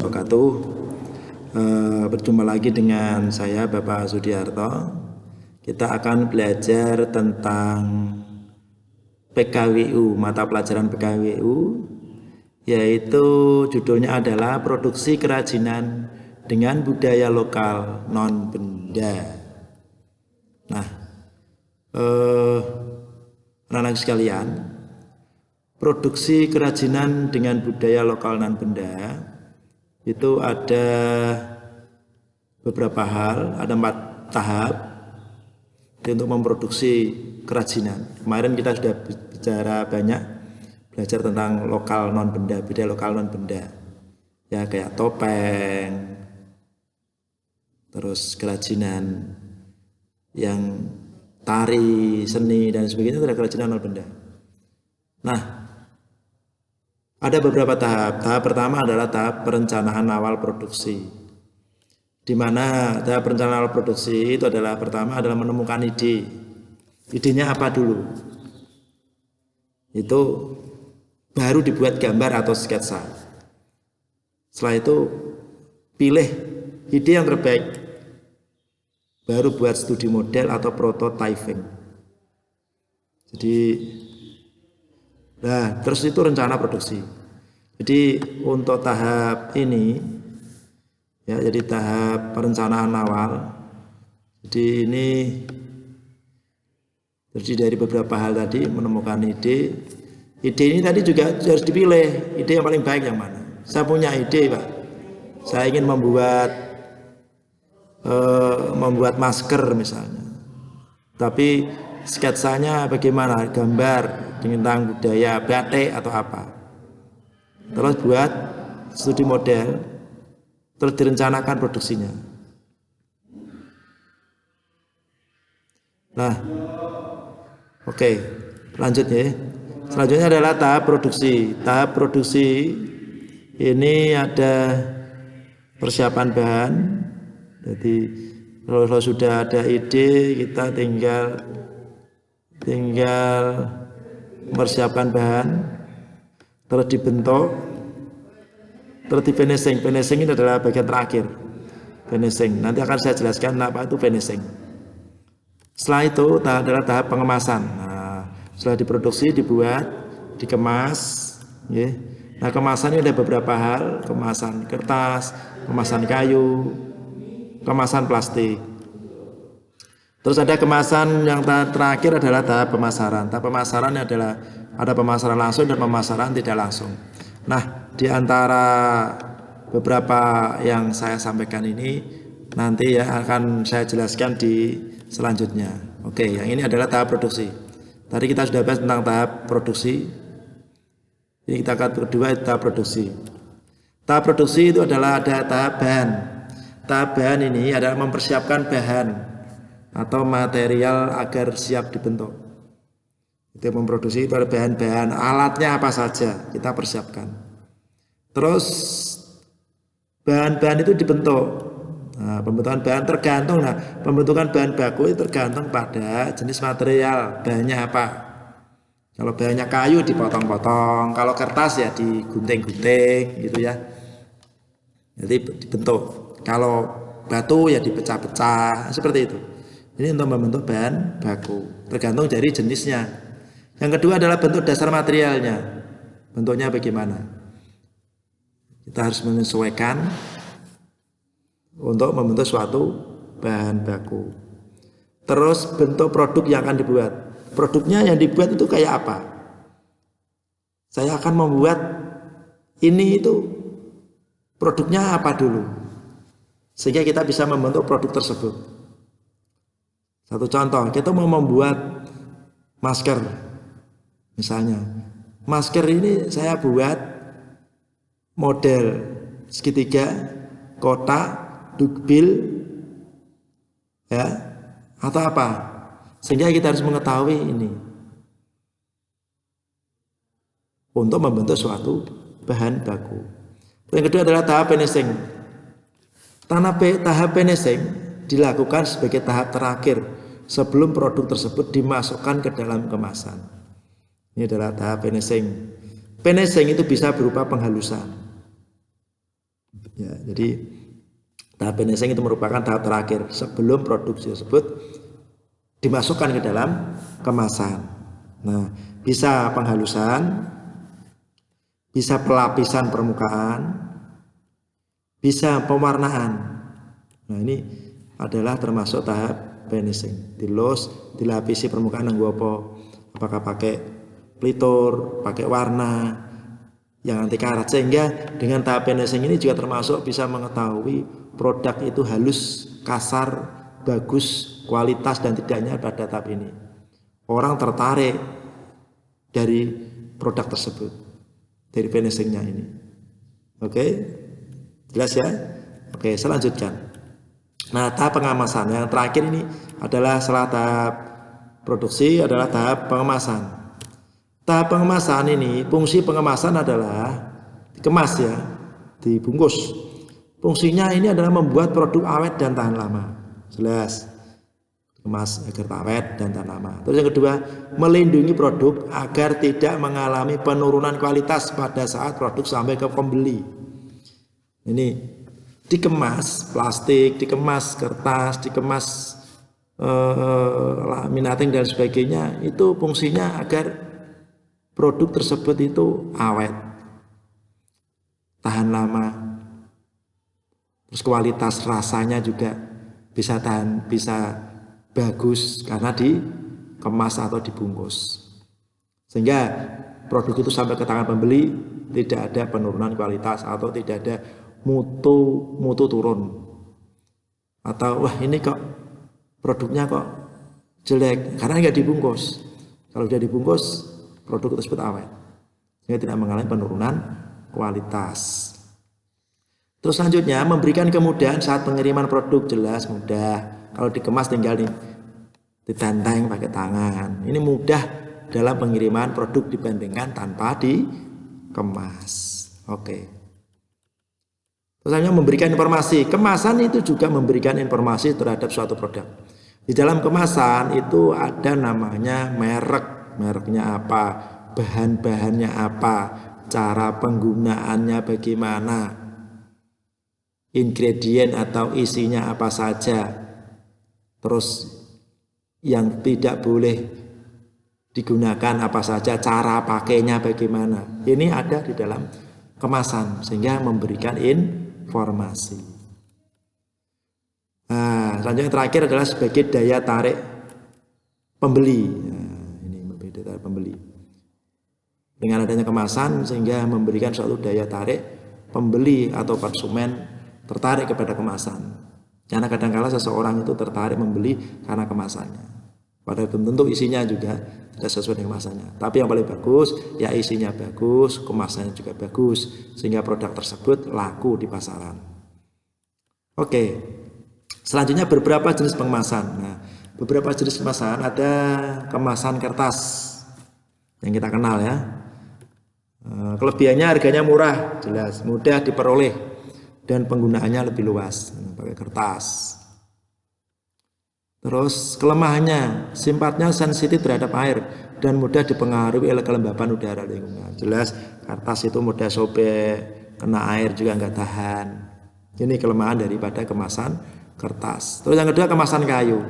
wabarakatuh. Berjumpa lagi dengan saya Bapak Sudiarto. Kita akan belajar tentang PKWU, mata pelajaran PKWU, yaitu judulnya adalah produksi kerajinan dengan budaya lokal non benda. Nah, anak-anak sekalian, produksi kerajinan dengan budaya lokal non benda itu ada beberapa hal, ada 4 tahap untuk memproduksi kerajinan. Kemarin kita sudah bicara banyak, belajar tentang lokal non benda, budaya lokal non benda, ya kayak topeng, terus kerajinan yang tari, seni dan sebagainya, itu adalah kerajinan non benda. Nah, ada beberapa tahap. Tahap pertama adalah tahap perencanaan awal produksi, di mana tahap perencanaan awal produksi itu adalah pertama adalah menemukan ide. Idenya apa dulu? Itu baru dibuat gambar atau sketsa. Setelah itu pilih ide yang terbaik, baru buat studi model atau prototyping. Jadi, nah terus itu rencana produksi. Jadi untuk tahap ini, ya, jadi tahap perencanaan awal. Jadi ini terdiri dari beberapa hal tadi, menemukan ide. Ide ini tadi juga harus dipilih, ide yang paling baik yang mana. Saya punya ide, Pak. Saya ingin membuat masker misalnya. Tapi sketsanya bagaimana? Gambar tentang budaya batik atau apa. Terus buat studi model, terus direncanakan produksinya. Nah, oke, lanjut ya. Selanjutnya adalah tahap produksi. Tahap produksi ini ada persiapan bahan. Jadi kalau sudah ada ide, kita tinggal mempersiapkan bahan, terus dibentuk, terus di finishing. Finishing ini adalah bagian terakhir. Finishing. Nanti akan saya jelaskan apa itu finishing. Setelah itu adalah tahap pengemasan. Nah, setelah diproduksi, dibuat, dikemas, ya. Nah, kemasan ini ada beberapa hal: kemasan kertas, kemasan kayu, kemasan plastik. Terus ada kemasan yang terakhir adalah tahap pemasaran. Tahap pemasaran adalah ada pemasaran langsung dan pemasaran tidak langsung. Nah, di antara beberapa yang saya sampaikan ini nanti ya akan saya jelaskan di selanjutnya. Oke, yang ini adalah tahap produksi. Tadi kita sudah bahas tentang tahap produksi. Ini kita akan kedua, tahap produksi. Tahap produksi itu adalah ada tahap bahan. Tahap bahan ini adalah mempersiapkan bahan atau material agar siap dibentuk. Itu memproduksi, itu ada bahan-bahan, alatnya apa saja kita persiapkan. Terus bahan-bahan itu dibentuk. Nah, pembentukan bahan tergantung. Nah, pembentukan bahan baku itu tergantung pada jenis material, bahannya apa. Kalau bahannya kayu dipotong-potong, kalau kertas ya digunting-gunting gitu ya. Jadi dibentuk. Kalau batu ya dipecah-pecah, seperti itu. Ini untuk membentuk bahan baku, tergantung dari jenisnya. Yang kedua adalah bentuk dasar materialnya. Bentuknya bagaimana? Kita harus menyesuaikan untuk membentuk suatu bahan baku. Terus bentuk produk yang akan dibuat. Produknya yang dibuat itu kayak apa? Saya akan membuat ini itu produknya apa dulu, sehingga kita bisa membentuk produk tersebut. Satu contoh, kita mau membuat masker. Misalnya, masker ini saya buat model segitiga, kotak, dukbil, ya, atau apa? Sehingga kita harus mengetahui ini untuk membentuk suatu bahan baku. Yang kedua adalah tahap finishing. Tahap finishing dilakukan sebagai tahap terakhir sebelum produk tersebut dimasukkan ke dalam kemasan. Ini adalah tahap finishing. Finishing itu bisa berupa penghalusan. Ya, jadi tahap finishing itu merupakan tahap terakhir sebelum produksi tersebut dimasukkan ke dalam kemasan. Nah, bisa penghalusan, bisa pelapisan permukaan, bisa pewarnaan. Nah, ini adalah termasuk tahap finishing. Dilapisi permukaan nganggo apa? Apakah pakai plitur, pakai warna yang anti karat, sehingga dengan tahap finishing ini juga termasuk bisa mengetahui produk itu halus, kasar, bagus, kualitas dan tidaknya pada tahap ini. Orang tertarik dari produk tersebut, dari finishingnya ini. Oke, jelas ya? Oke, selanjutkan. Nah, tahap pengemasan yang terakhir ini adalah setelah tahap produksi adalah tahap pengemasan. Tahap pengemasan ini, fungsi pengemasan adalah dikemas ya, dibungkus. Fungsinya ini adalah membuat produk awet dan tahan lama. Jelas, dikemas agar awet dan tahan lama. Terus yang kedua, melindungi produk agar tidak mengalami penurunan kualitas pada saat produk sampai ke pembeli. Ini dikemas plastik, dikemas kertas, dikemas laminating dan sebagainya. Itu fungsinya agar produk tersebut itu awet, tahan lama, terus kualitas rasanya juga bisa tahan, bisa bagus karena dikemas atau dibungkus, sehingga produk itu sampai ke tangan pembeli tidak ada penurunan kualitas atau tidak ada mutu turun, atau wah ini kok produknya kok jelek karena nggak dibungkus. Kalau sudah dibungkus, produk tersebut awet, sehingga tidak mengalami penurunan kualitas. Terus selanjutnya memberikan kemudahan saat pengiriman produk. Jelas mudah, kalau dikemas tinggal ditenteng pakai tangan. Ini mudah dalam pengiriman produk dibandingkan tanpa dikemas. Oke. Terus selanjutnya memberikan informasi. Kemasan itu juga memberikan informasi terhadap suatu produk. Di dalam kemasan itu ada namanya merek. Mereknya apa, bahan-bahannya apa, cara penggunaannya bagaimana, ingredient atau isinya apa saja, terus yang tidak boleh digunakan apa saja, cara pakainya bagaimana. Ini ada di dalam kemasan sehingga memberikan informasi. Nah, selanjutnya terakhir adalah sebagai daya tarik pembeli. Pembeli dengan adanya kemasan sehingga memberikan suatu daya tarik pembeli atau konsumen tertarik kepada kemasan, karena kadang-kala seseorang itu tertarik membeli karena kemasannya, padahal belum tentu isinya juga tidak sesuai dengan kemasannya. Tapi yang paling bagus ya isinya bagus, kemasannya juga bagus, sehingga produk tersebut laku di pasaran. Oke, selanjutnya beberapa jenis pengemasan. Nah, beberapa jenis kemasan ada kemasan kertas yang kita kenal ya. Kelebihannya harganya murah, jelas, mudah diperoleh dan penggunaannya lebih luas, pakai kertas. Terus kelemahannya, sifatnya sensitif terhadap air dan mudah dipengaruhi oleh kelembapan udara lingkungan. Jelas, kertas itu mudah sobek, kena air juga nggak tahan. Ini kelemahan daripada kemasan kertas. Terus yang kedua kemasan kayu.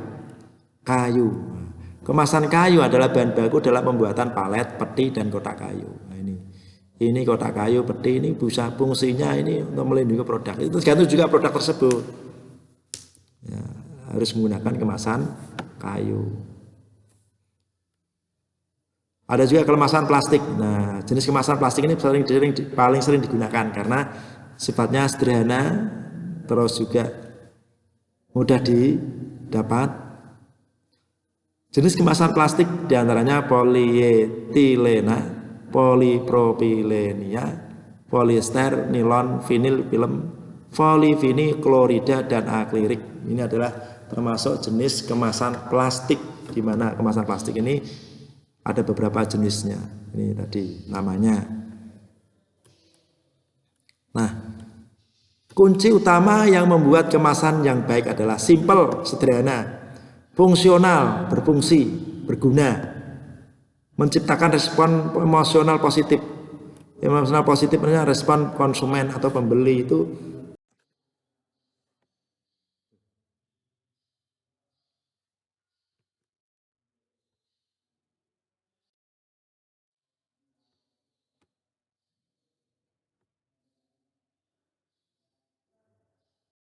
Kemasan kayu adalah bahan baku dalam pembuatan palet, peti, dan kotak kayu. Nah, ini kotak kayu, peti ini bisa fungsinya ini untuk melindungi produk. Itu tergantung juga produk tersebut. Ya, harus menggunakan kemasan kayu. Ada juga kemasan plastik. Nah, jenis kemasan plastik ini paling sering digunakan karena sifatnya sederhana, terus juga mudah didapat. Jenis kemasan plastik diantaranya polietilena, polipropilenia, polyester, nilon, vinil, film, polivinil, klorida, dan akrilik. Ini adalah termasuk jenis kemasan plastik, di mana kemasan plastik ini ada beberapa jenisnya. Ini tadi namanya. Nah, kunci utama yang membuat kemasan yang baik adalah simple, sederhana, fungsional, berfungsi, berguna, menciptakan respon emosional positif. Emosional positif artinya respon konsumen atau pembeli itu